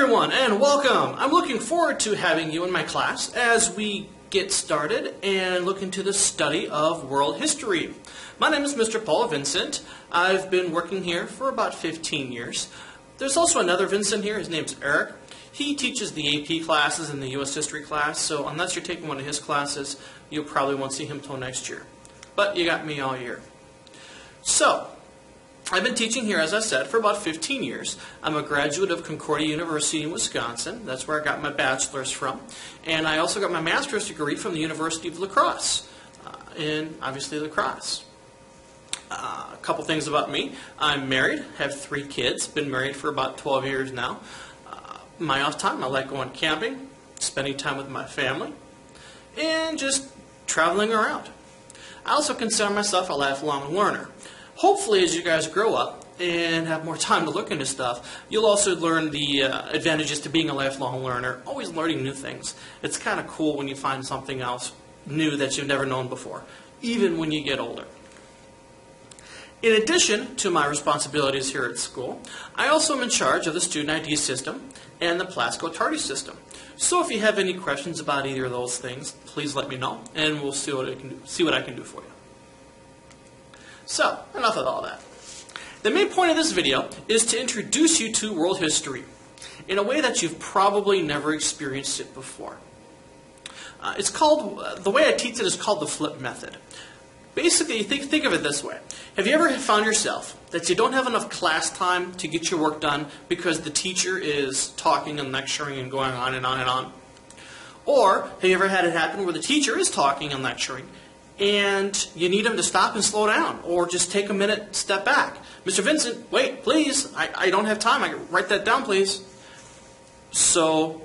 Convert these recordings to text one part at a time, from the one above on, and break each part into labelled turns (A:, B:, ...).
A: everyone, and welcome. I'm looking forward to having you in my class as we get started and look into the study of world history. My name is Mr. Paul Vincent. I've been working here for about 15 years. There's also another Vincent here. His name's Eric. He teaches the AP classes and the U.S. history class, so unless you're taking one of his classes, you probably won't see him till next year. But you got me all year. So, I've been teaching here, as I said, for about 15 years. I'm a graduate of Concordia University in Wisconsin. That's where I got my bachelor's from. And I also got my master's degree from the University of La Crosse, in, obviously, La Crosse. A couple things about me. I'm married, have 3 kids, been married for about 12 years now. My off time, I like going camping, spending time with my family, and just traveling around. I also consider myself a lifelong learner. Hopefully, as you guys grow up and have more time to look into stuff, you'll also learn the advantages to being a lifelong learner, always learning new things. It's kind of cool when you find something else new that you've never known before, even when you get older. In addition to my responsibilities here at school, I also am in charge of the student ID system and the Plasko-Tardy system. So if you have any questions about either of those things, please let me know, and we'll see what I can do for you. So, enough of all that. The main point of this video is to introduce you to world history in a way that you've probably never experienced it before. The way I teach it is called the flip method. Basically, think of it this way. Have you ever found yourself that you don't have enough class time to get your work done because the teacher is talking and lecturing and going on and on and on? Or have you ever had it happen where the teacher is talking and lecturing and you need them to stop and slow down, or just take a minute, step back? Mr. Vincent, wait, please. I don't have time. Write that down, please. So,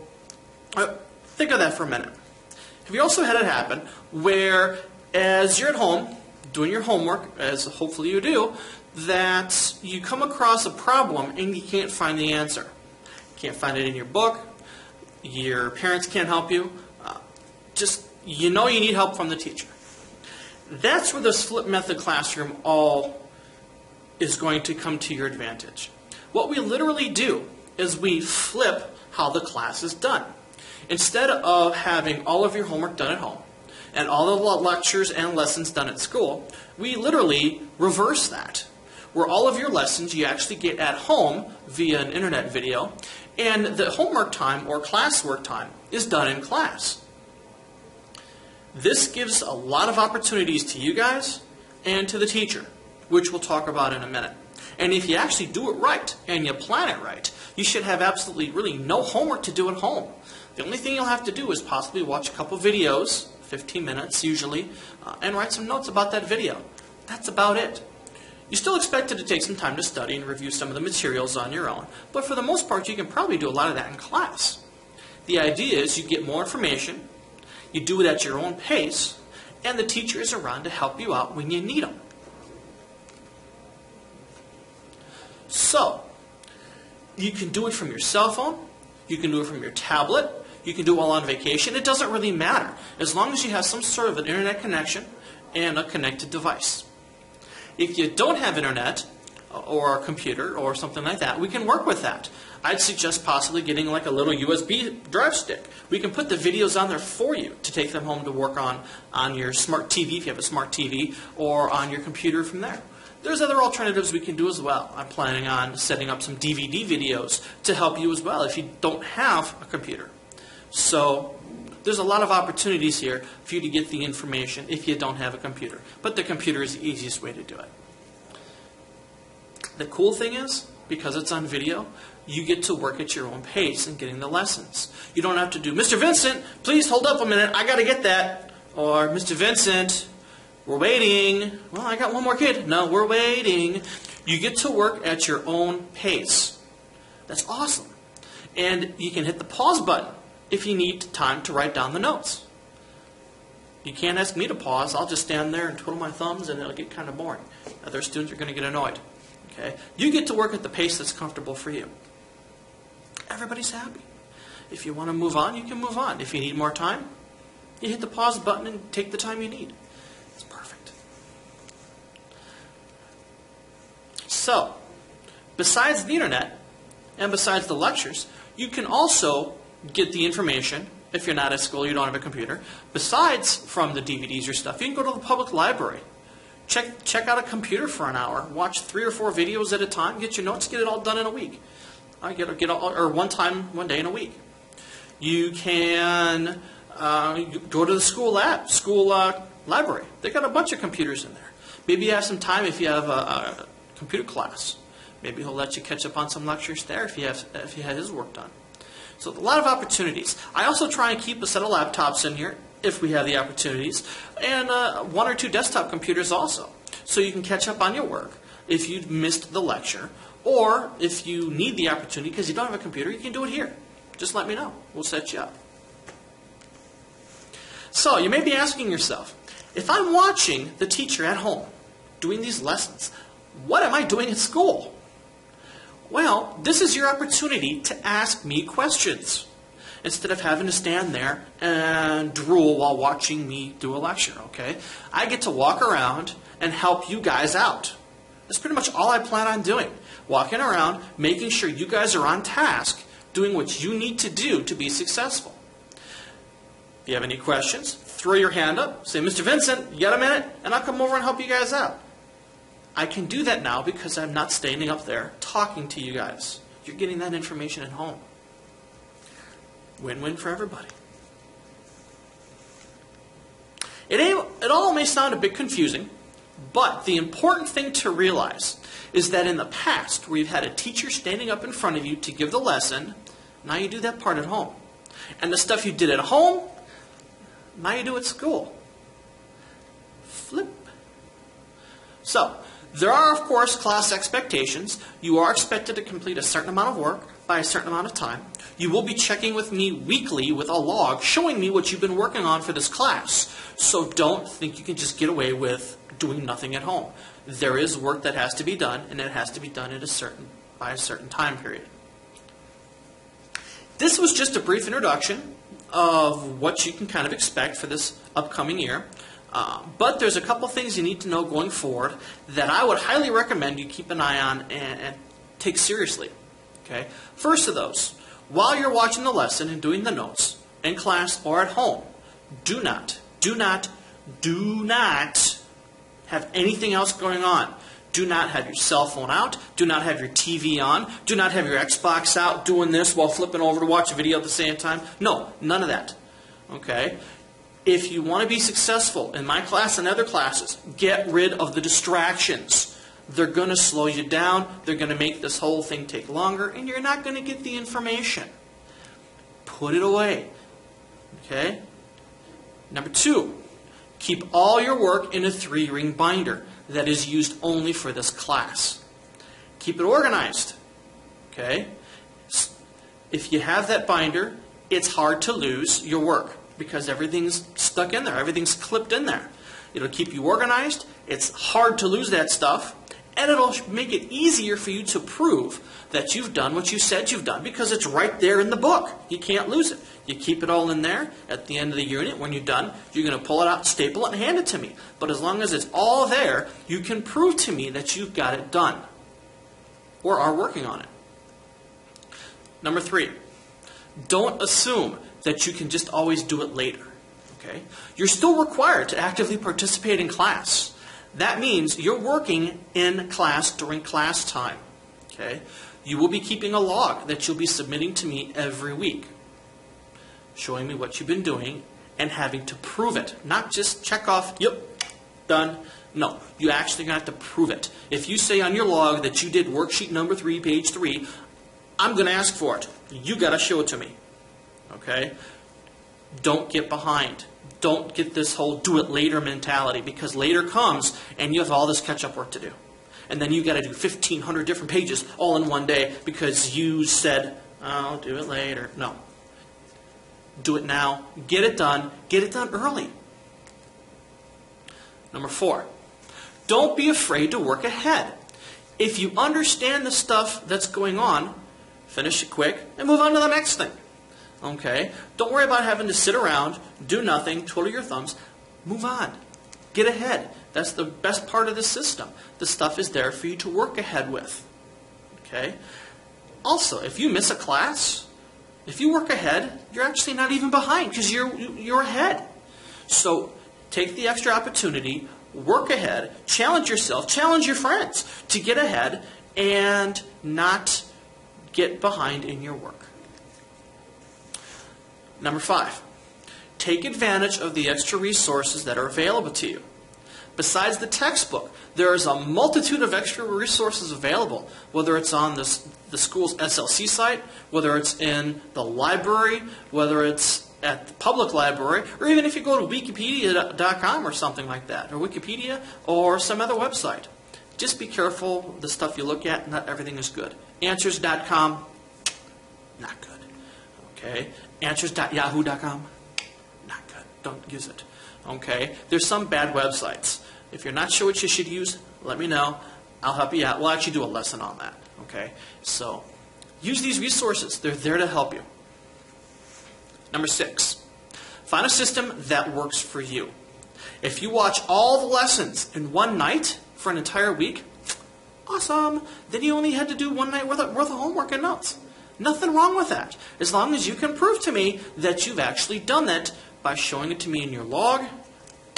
A: think of that for a minute. Have you also had it happen where, as you're at home doing your homework, as hopefully you do, that you come across a problem and you can't find the answer? You can't find it in your book. Your parents can't help you. You know you need help from the teacher. That's where this flip method classroom all is going to come to your advantage. What we literally do is we flip how the class is done. Instead of having all of your homework done at home and all the lectures and lessons done at school, we literally reverse that. Where all of your lessons you actually get at home via an internet video, and the homework time or classwork time is done in class. This gives a lot of opportunities to you guys and to the teacher, which we'll talk about in a minute. And if you actually do it right and you plan it right, you should have absolutely really no homework to do at home. The only thing you'll have to do is possibly watch a couple videos, 15 minutes usually, and write some notes about that video. That's about it. You're still expected to take some time to study and review some of the materials on your own, but for the most part you can probably do a lot of that in class. The idea is you get more information, you do it at your own pace, and the teacher is around to help you out when you need them. So, you can do it from your cell phone, you can do it from your tablet, you can do it while on vacation. It doesn't really matter, as long as you have some sort of an internet connection and a connected device. If you don't have internet or a computer or something like that, we can work with that. I'd suggest possibly getting like a little USB drive stick. We can put the videos on there for you to take them home to work on your smart TV if you have a smart TV, or on your computer from there. There's other alternatives we can do as well. I'm planning on setting up some DVD videos to help you as well if you don't have a computer. So there's a lot of opportunities here for you to get the information if you don't have a computer. But the computer is the easiest way to do it. The cool thing is, because it's on video, you get to work at your own pace in getting the lessons. You don't have to do, Mr. Vincent, please hold up a minute, I got to get that. Or, Mr. Vincent, we're waiting. Well, I got one more kid. No, we're waiting. You get to work at your own pace. That's awesome. And you can hit the pause button if you need time to write down the notes. You can't ask me to pause. I'll just stand there and twiddle my thumbs, and it'll get kind of boring. Other students are going to get annoyed. Okay? You get to work at the pace that's comfortable for you. Everybody's happy. If you want to move on, you can move on. If you need more time, you hit the pause button and take the time you need. It's perfect. So, besides the internet and besides the lectures, You can also get the information, if you're not at school, you don't have a computer, besides from the DVDs or stuff. You can go to the public library. Check out a computer for an hour. Watch 3 or 4 videos at a time. Get your notes. Get it all done in a week. One day in a week. You can go to the school library. They got a bunch of computers in there. Maybe you have some time if you have a computer class. Maybe he'll let you catch up on some lectures there if you had his work done. So a lot of opportunities. I also try and keep a set of laptops in here if we have the opportunities, and 1 or 2 desktop computers also, so you can catch up on your work if you missed the lecture, or if you need the opportunity because you don't have a computer, you can do it here. Just let me know. We'll set you up. So you may be asking yourself, if I'm watching the teacher at home doing these lessons, what am I doing at school? Well, this is your opportunity to ask me questions instead of having to stand there and drool while watching me do a lecture, okay? I get to walk around and help you guys out. That's pretty much all I plan on doing. Walking around, making sure you guys are on task, doing what you need to do to be successful. If you have any questions, throw your hand up, say, Mr. Vincent, you got a minute? And I'll come over and help you guys out. I can do that now because I'm not standing up there talking to you guys. You're getting that information at home. Win-win for everybody. It all may sound a bit confusing, but the important thing to realize is that in the past, where you've had a teacher standing up in front of you to give the lesson, now you do that part at home. And the stuff you did at home, now you do at school. Flip. So, there are, of course, class expectations. You are expected to complete a certain amount of work by a certain amount of time. You will be checking with me weekly with a log showing me what you've been working on for this class. So don't think you can just get away with doing nothing at home. There is work that has to be done, and it has to be done by a certain time period. This was just a brief introduction of what you can kind of expect for this upcoming year. But there's a couple things you need to know going forward that I would highly recommend you keep an eye on and take seriously. Okay? First of those, while you're watching the lesson and doing the notes in class or at home, do not have anything else going on. Do not have your cell phone out. Do not have your TV on. Do not have your Xbox out doing this while flipping over to watch a video at the same time. No, none of that. Okay? If you want to be successful in my class and other classes, get rid of the distractions. They're going to slow you down. They're going to make this whole thing take longer, and you're not going to get the information. Put it away. Okay? Number 2, keep all your work in a 3-ring binder that is used only for this class. Keep it organized. Okay? If you have that binder, it's hard to lose your work because everything's stuck in there. Everything's clipped in there. It'll keep you organized. It's hard to lose that stuff. And it'll make it easier for you to prove that you've done what you said you've done because it's right there in the book. You can't lose it. You keep it all in there. At the end of the unit, when you're done, you're going to pull it out, staple it, and hand it to me. But as long as it's all there, you can prove to me that you've got it done or are working on it. Number 3, don't assume that you can just always do it later. Okay? You're still required to actively participate in class. That means you're working in class during class time. Okay? You will be keeping a log that you'll be submitting to me every week, showing me what you've been doing and having to prove it. Not just check off, yep, done. No, you actually have to prove it. If you say on your log that you did worksheet number 3, page 3, I'm going to ask for it. You got to show it to me. Okay? Don't get behind. Don't get this whole do it later mentality because later comes and you have all this catch-up work to do. And then you got to do 1,500 different pages all in one day because you said, I'll do it later. No. Do it now. Get it done. Get it done early. Number 4, don't be afraid to work ahead. If you understand the stuff that's going on, finish it quick and move on to the next thing. Okay? Don't worry about having to sit around, do nothing, twiddle your thumbs. Move on. Get ahead. That's the best part of the system. The stuff is there for you to work ahead with. Okay? Also, if you miss a class, If you work ahead, you're actually not even behind because you're ahead. So take the extra opportunity, work ahead, challenge yourself, challenge your friends to get ahead and not get behind in your work. Number 5, take advantage of the extra resources that are available to you. Besides the textbook, there is a multitude of extra resources available, whether it's on the school's SLC site, whether it's in the library, whether it's at the public library, or even if you go to wikipedia.com or something like that, or Wikipedia or some other website. Just be careful the stuff you look at, not everything is good. Answers.com, not good. Okay? Answers.yahoo.com, not good. Don't use it. Okay? There's some bad websites. If you're not sure what you should use, let me know. I'll help you out. We'll actually do a lesson on that. Okay? So, use these resources. They're there to help you. Number 6, find a system that works for you. If you watch all the lessons in one night for an entire week, awesome. Then you only had to do one night worth of homework and notes. Nothing wrong with that. As long as you can prove to me that you've actually done that by showing it to me in your log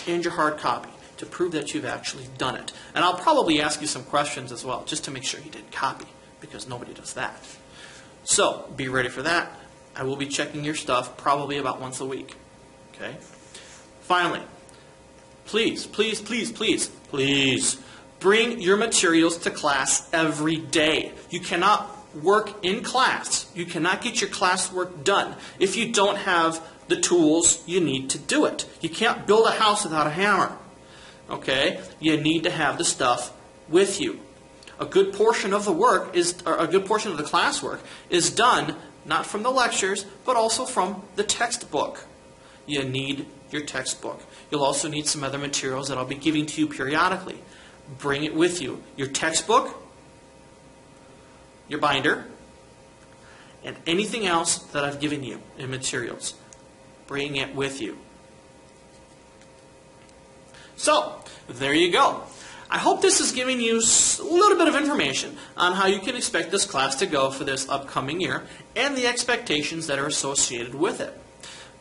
A: and your hard copy to prove that you've actually done it. And I'll probably ask you some questions as well, just to make sure you didn't copy, because nobody does that. So, be ready for that. I will be checking your stuff probably about once a week. Okay? Finally, please, please, please, please, please, bring your materials to class every day. You cannot work in class. You cannot get your classwork done if you don't have the tools you need to do it. You can't build a house without a hammer. Okay? You need to have the stuff with you. A good portion of the work a good portion of the classwork is done not from the lectures, but also from the textbook. You need your textbook. You'll also need some other materials that I'll be giving to you periodically. Bring it with you. Your textbook, your binder, and anything else that I've given you in materials. Bring it with you. So, there you go. I hope this is giving you a little bit of information on how you can expect this class to go for this upcoming year and the expectations that are associated with it.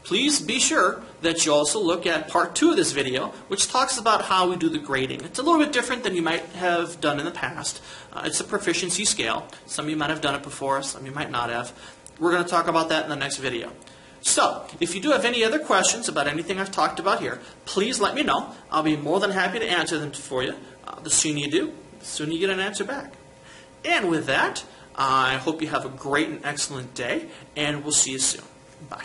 A: Please be sure that you also look at part 2 of this video, which talks about how we do the grading. It's a little bit different than you might have done in the past. It's a proficiency scale. Some of you might have done it before, some of you might not have. We're going to talk about that in the next video. So, if you do have any other questions about anything I've talked about here, please let me know. I'll be more than happy to answer them for you. The sooner you do, the sooner you get an answer back. And with that, I hope you have a great and excellent day, and we'll see you soon. Bye.